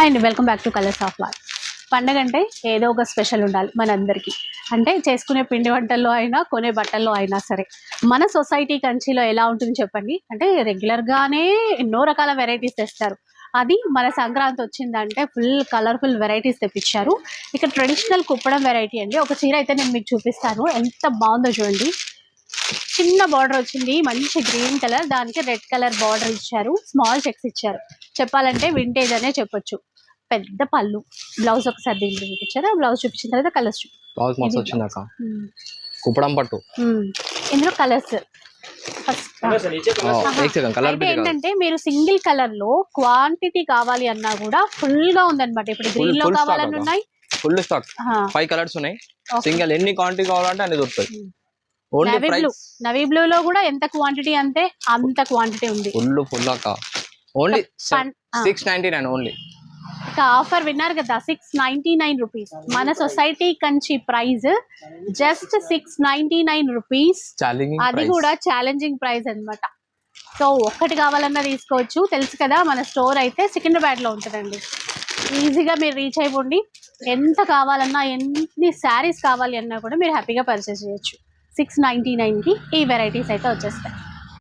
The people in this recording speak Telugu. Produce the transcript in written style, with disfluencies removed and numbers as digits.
హాయ్ అండి, welcome back to colours of life. పండగ అంటే ఏదో ఒక స్పెషల్ ఉండాలి మనందరికీ. అంటే చేసుకునే పిండి వంటల్లో అయినా కొనే బట్టల్లో అయినా సరే. మన సొసైటీ కంచిలో ఎలా ఉంటుంది చెప్పండి. అంటే రెగ్యులర్గానే ఎన్నో రకాల వెరైటీస్ తెస్తారు. అది మన సంక్రాంతి వచ్చిందంటే ఫుల్ కలర్ఫుల్ వెరైటీస్ తెప్పించారు. ఇక్కడ ట్రెడిషనల్ కుప్పడం వెరైటీ అండి. ఒక చీర అయితే నేను మీకు చూపిస్తాను, ఎంత బాగుందో చూడండి. చిన్న బార్డర్ వచ్చింది, మంచి గ్రీన్ కలర్, దానికి రెడ్ కలర్ బార్డర్ ఇచ్చారు, స్మాల్ చెక్స్ ఇచ్చారు. చెప్పాలంటే వింటేజ్ అనే చెప్పొచ్చు. పెద్ద పళ్ళు, బ్లౌజ్ ఒకసారి దీంట్లో చూపించారు. బ్లౌజ్ చూపించిన తర్వాత కలర్స్ కుప్పడం పట్టు. ఇందులో కలర్స్ ఏంటంటే మీరు సింగిల్ కలర్ లో క్వాంటిటీ కావాలి అన్నా కూడా ఫుల్ గా ఉందన్నమాట. ఇప్పుడు గ్రీన్ లో కావాలని ఉన్నాయి, ఫుల్ స్టాక్ 5 కలర్స్ ఉన్నాయి. సింగిల్ ఎన్ని క్వాంటిటీ కావాలంటే అన్ని దొరుకుతాయి. నవీ బ్లూ లో కూడా ఎంత క్వాంటిటీ అంతే అంత క్వాంటిటీ ఉంది. Full only 699 only. ఆఫర్ విన్నారు కదా, 699 రూపీస్. మన society Kanchi price just 699 rupees. అది కూడా ఛాలెంజింగ్ ప్రైస్ అన్నమాట. సో ఒక్కటి కావాలన్నా తీసుకోవచ్చు. తెలుసు కదా, మన స్టోర్ అయితే సికింద్రాబాద్ లో ఉంటుందండి. ఈజీగా మీరు రీచ్ అయిపోండి. ఎంత కావాలన్నా, ఎన్ని శారీస్ కావాలి అన్నా కూడా మీరు హ్యాపీగా పర్చేస్ చేయొచ్చు. 699కి ఈ వెరైటీస్ అయితే వచ్చేస్తాయి.